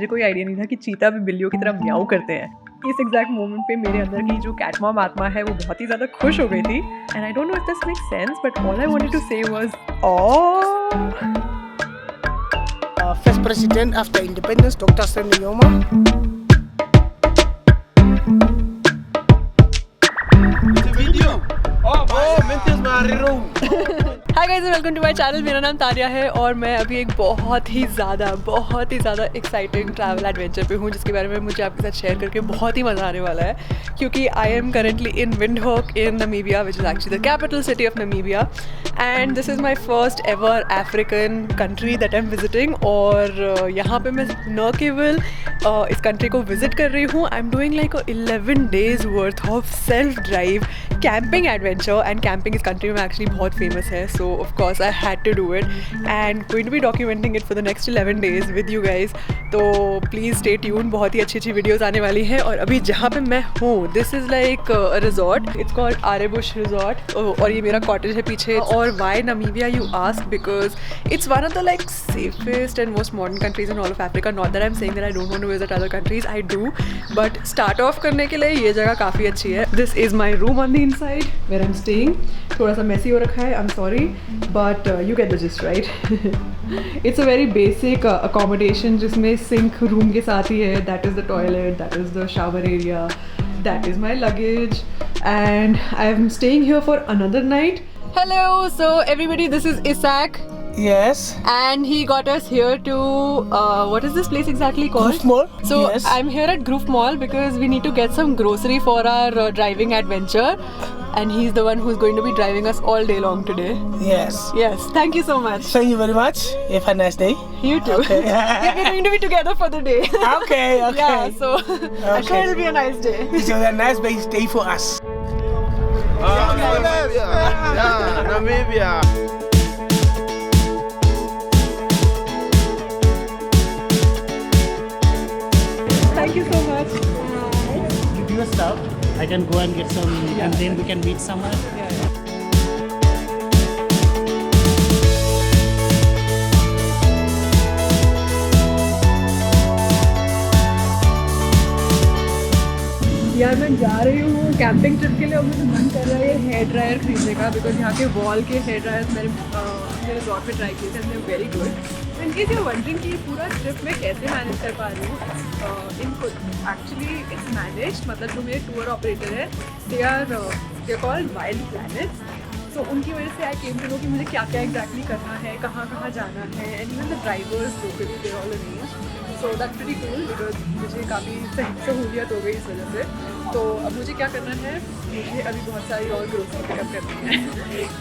मुझे कोई आइडिया नहीं था कि चीता भी बिल्लियों की तरह म्याऊ करते हैं। इस एग्जैक्ट मोमेंट पे मेरे अंदर की जो कैट मॉम आत्मा है वो बहुत ही ज़्यादा खुश हो गई थी। And I don't know if this makes sense but all I wanted to say was First president after independence, Dr. Stanley Nyoma. Hi guys, welcome to my channel. मेरा नाम तारिया है और मैं अभी एक बहुत ही ज़्यादा एक्साइटिंग ट्रैवल एडवेंचर पे हूँ जिसके बारे में मुझे आपके साथ शेयर करके बहुत ही मज़ा आने वाला है, क्योंकि I am currently in Windhoek in Namibia, which is actually the capital city of Namibia, and this is my first ever African country that I am visiting. और यहाँ पे मैं न केवल इस कंट्री को विजिट कर रही हूँ, I am doing like 11 days worth of self drive camping adventure, and camping इस कंट्री में एक्चुअली बहुत फेमस है, so of course I had to do it and going to be documenting it for the next 11 days with you guys. तो please stay tune, बहुत ही अच्छी videos आने वाली हैं। और अभी जहाँ पे मैं हूँ, this is like a resort, it's called Arebbusch resort, और ये मेरा कॉटेज है पीछे। और why Namibia you ask, because it's one of the like safest and most modern countries in all of Africa. Not that I am saying that I don't want to visit other countries, I do, but start off करने के लिए ये जगह काफ़ी अच्छी है। This is my room on the inside where I am staying. थोड़ा सा मेसी हो रखा है, I am sorry, but you get the gist right. It's a very basic accommodation जिसमें सिंक रूम के साथ ही है, that is the toilet, that is the shower area, that is my luggage, and I am staying here for another night. Hello, so everybody, this is Isaac. Yes. And he got us here to, what is this place exactly called? Grove Mall. So yes. I'm here at Grove Mall because we need to get some grocery for our driving adventure. And he's the one who's going to be driving us all day long today. Yes. Yes, thank you so much. Thank you very much. Have a nice day. You too. Okay. Yeah, we're going to be together for the day. Okay, okay. Yeah, so I'm sure it'll be a nice day. It's a nice day for us. Namibia. Yeah, Namibia. Thank you so much. You do your stuff. I can go and get some, and then we can meet somewhere. Yeah. यार मैं जा रही हूँ camping trip के लिए और मुझे मन कर रहा है हेयर ड्रायर खरीदने का, बिकॉज यहाँ के वॉल के हेयर ड्रायर्स मैंने अपने रिजॉर्ट में ट्राई किए थे, and very good. In case you wondering कि पूरा ट्रिप मैं कैसे मैनेज कर पा रही हूँ, इनको एक्चुअली इट्स मैनेज, मतलब जो मेरे टूर ऑपरेटर है they are called Wild Planets, तो उनकी वजह से आई केम टू नो कि मुझे क्या क्या एग्जैक्टली करना है, कहाँ कहाँ जाना है, and even the drivers locally they all arrange, so that's pretty cool, because मुझे काफ़ी सहूलियत हो गई इस वजह से। तो अब मुझे क्या करना है, मुझे अभी बहुत सारी और ग्रोसरी पिकअप करनी है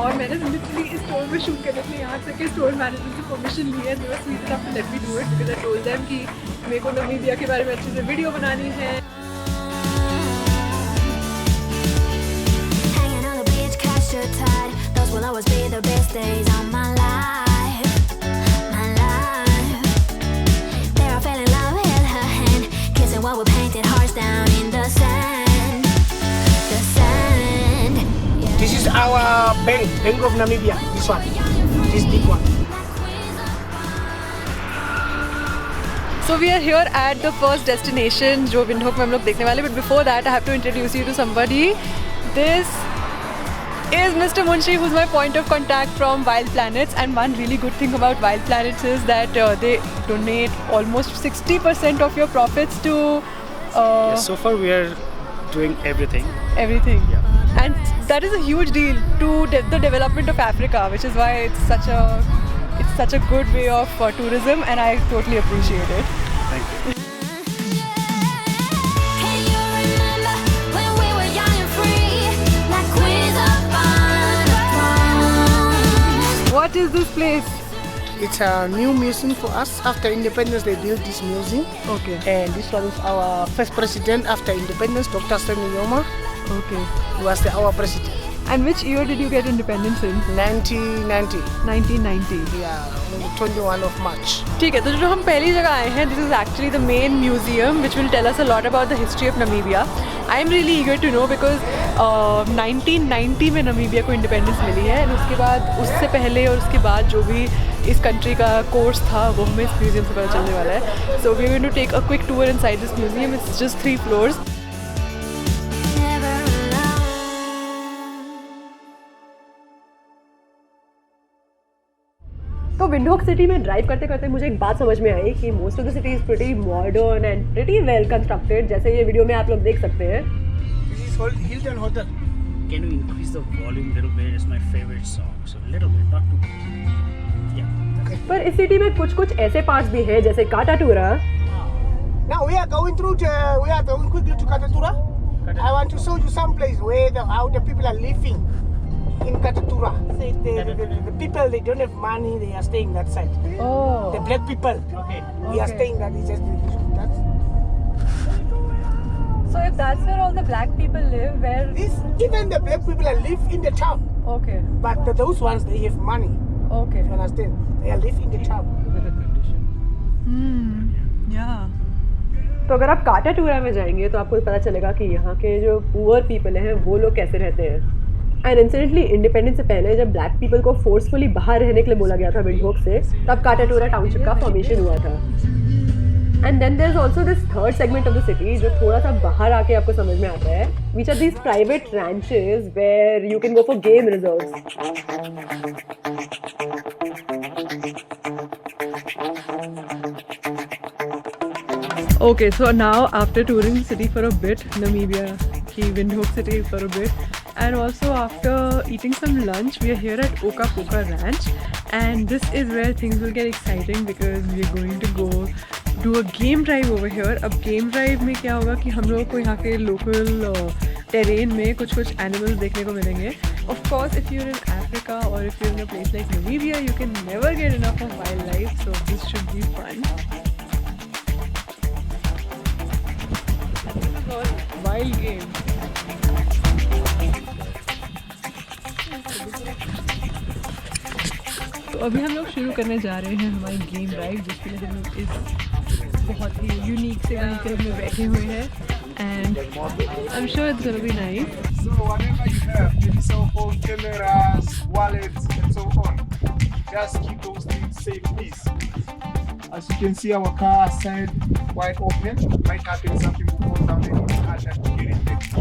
और मैंने लिटरली इस स्टोर में शूट करने के लिए यहाँ तक कि स्टोर मैनेजमेंट से परमिशन ली है, they were sweet enough to let me do it, because I told them कि मेरे को नमीबिया के बारे में अच्छे से वीडियो बनानी है। Hanging on the beach, catch your tide. Those will always be the best days of my life, my life. There I fell in love, held her hand, kissing while we painted hearts down in the sand, the sand. Yeah. This is our Bank of Namibia. This one. This big one. So we are here at the first destination जो Windhoek में हम लोग देखने वाले, but before that I have to introduce you to somebody. This is Mr. Munshi, who's my point of contact from Wild Planets, and one really good thing about Wild Planets is that they donate almost 60% of your profits to Yes, so far we are doing everything. everything. Yeah. And that is a huge deal to the development of Africa, which is why it's such a good way of tourism, and I totally appreciate it. Thank you. Can you remember when we were young and free, like queens upon a throne? What is this place? It's a new museum for us. After independence, they built this museum. Okay. And this one is our first president after independence, Dr. Stanley Nyoma. Okay. He was our president. And which year did you get independence in? 1990. 1990. Yeah, on the 21 of March. ठीक है, तो जो हम पहली जगह आए हैं, this is actually the main museum which will tell us a lot about the history of Namibia. I am really eager to know because 1990 में नमीबिया को इंडिपेंडेंस मिली है, और उसके बाद उससे पहले और उसके बाद जो भी इस कंट्री का कोर्स था वो हमें इस म्यूज़ियम से पता चलने वाला है. So we are going to take a quick tour inside this museum. It's just 3 floors. Never alone. तो विंडहोक सिटी में ड्राइव करते करते मुझे एक बात समझ में आई कि most of the city is pretty modern and pretty well constructed, जैसे ये वीडियो में आप लोग देख सकते हैं. This is called Hilton Hotel. Can you increase the volume a little bit? It's my favorite song. So a little bit, not too much. Yeah. पर इस सिटी में कुछ कुछ ऐसे पार्ट्स भी हैं जैसे काटाटूरा. Now we are going quickly to Katatura. I want to show you some place where how the people are living in Katatura. The people, they don't have money, they are staying that side. Oh. The black people, Okay. we are staying that. It's just that's So if that's where all the black people live, where? this. Even the black people are live in the town, Okay. but those ones they have money. Okay. You understand? They are live in the town. Yeah. तो अगर आप काटाटूरा में जाएंगे तो आपको पता चलेगा कि यहाँ के जो पुअर पीपल हैं वो लोग कैसे रहते हैं. एंड इंसिडेंटली इंडिपेंडेंस से पहले जब ब्लैक पीपल को फोर्सफुली बाहर रहने के लिए बोला गया था विंडहोक से, तब काटाटूरा टाउनशिप का फॉर्मेशन हुआ था. And then there is also this third segment of the city जो थोड़ा सा बाहर आके आपको समझ में आता है, which are these private ranches where you can go for game reserves. Okay, so now after touring the city for a bit, Namibia, ki Windhoek city for a bit, and also after eating some lunch, we are here at Okapoka Ranch, and this is where things will get exciting because we are going to go do a game drive over here. अब game drive में क्या होगा कि हम लोगों को यहाँ के local terrain में कुछ animals देखने को मिलेंगे. Of course, if you're in Africa or if you're in a place like Namibia, you can never get enough of wildlife, so this should be fun. Wild game. तो अभी हम लोग शुरू करने जा रहे हैं हमारी गेम ड्राइव, जिसके लिए हम लोग इस बहुत ही यूनिक से व्हीकल में बैठे हुए हैं. And I am sure it's gonna be nice. So whatever you have, maybe cell phone, cameras, wallets, and so on, just keep those things safe, please. As you can see, our car side wide open. Might happen something will fall down and you can't have to get it fixed.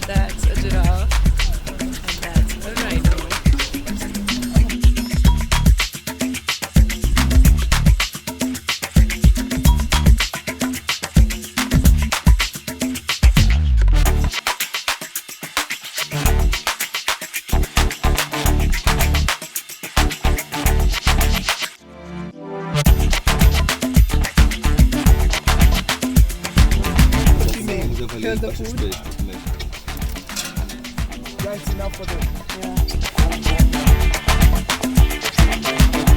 That's a giraffe and that's a rhino. Here's the food. That's enough for them.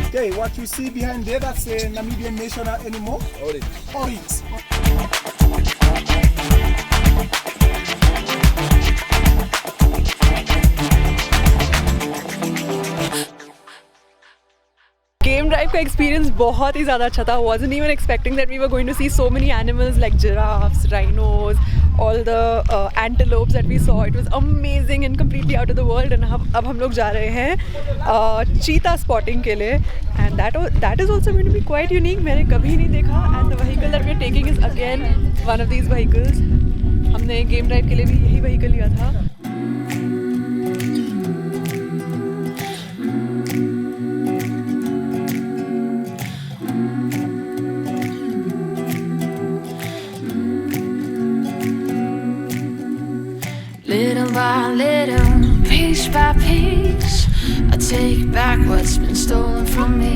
Okay, what you see behind there, that's a Namibian national animal. Oryx. Game drive का experience बहुत ही ज़्यादा अच्छा था. wasn't even expecting that we were going to see so many animals like giraffes, rhinos, all the antelopes that we saw. It was amazing and completely out of the world. And अब हम लोग जा रहे हैं cheetah spotting के लिए, and that is also going to be quite unique. मैंने कभी नहीं देखा. And the vehicle that we are taking is again one of these vehicles. हमने गेम ड्राइव के लिए भी यही vehicle लिया था. Little by little, piece by piece, I take back what's been stolen from me.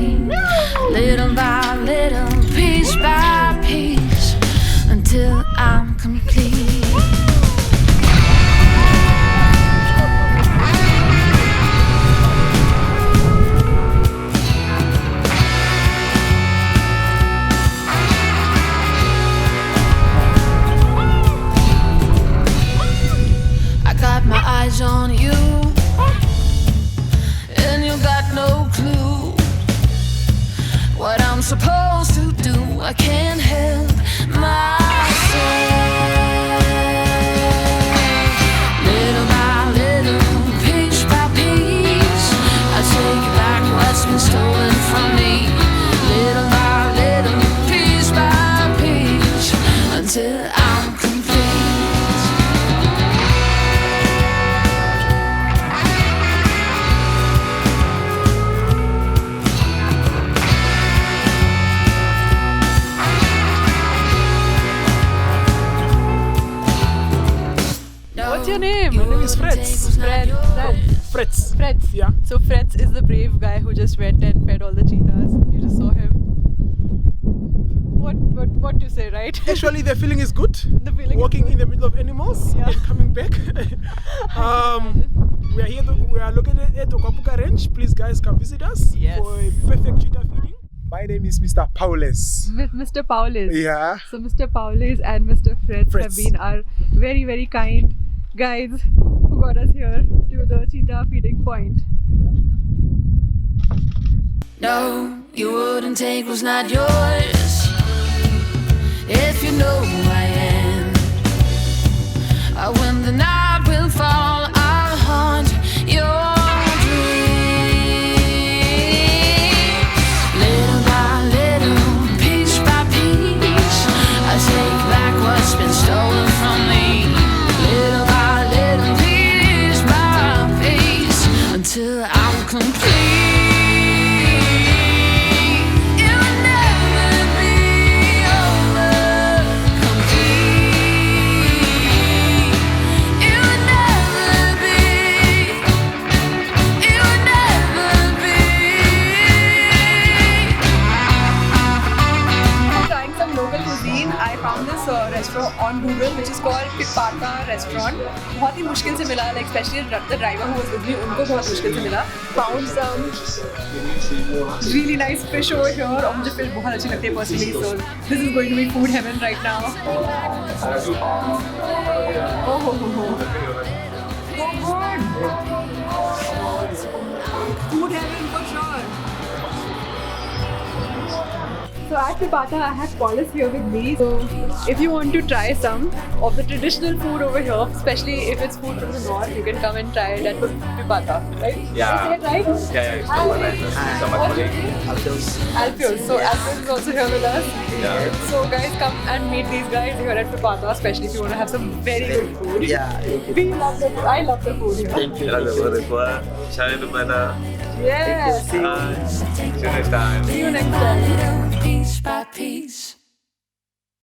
Little by little, piece by piece, until I'm complete. supposed to do. I can't help myself. Little by little, piece by piece, I take back what's been stolen from me. Little by little, piece by piece, until I'm complete. What's your name? My name is Fritz. Fritz. Fritz. Yeah. So Fritz is the brave guy who just went and fed all the cheetahs. You just saw him. What to say, right? Actually, the feeling is good. The feeling is Walking good. in the middle of animals Yeah. and coming back. We are here. We are located at Okapuka Ranch. Please, guys, come visit us Yes. for a perfect cheetah feeding. My name is Mr. Paulus. With Mr. Paulus. Yeah. So Mr. Paulus and Mr. Fritz have Fritz. been our very, very kind guides who got us here to the cheetah feeding point. No, you wouldn't take what's not yours. If you know who I am, when the night will fall, I'll haunt your dreams. Little by little, piece by piece, I take back what's been stolen from me. Little by little, piece by piece, until I'm complete. It'll never be over complete. It'll never be. It'll never be. Trying some local cuisine, I found this restaurant on Google which is called Pipata Restaurant. बहुत ही मुश्किल से मिला, like especially the driver who was with me, उनको बहुत मुश्किल से मिला. Found some really nice fish over here और मुझे fish बहुत अच्छी लगती है personally, so this is going to be food heaven right now. Oh ho ho ho. So good. Food heaven for sure. So at Pipata, I have Paulus here with me. So if you want to try some of the traditional food over here, especially if it's food from the north, you can come and try it at Pipata, right? Yeah. Did I say it right? Yeah, it's so nice. So much What's your name? Alphonse. Alpheus. So Alpheus is also here with us. Yeah. So guys, come and meet these guys here at Pipata, especially if you want to have some very good food. Yeah. We love the food. I love the food here. Thank you. Shout out to Yes. See you next time. See you next time. Piece by piece,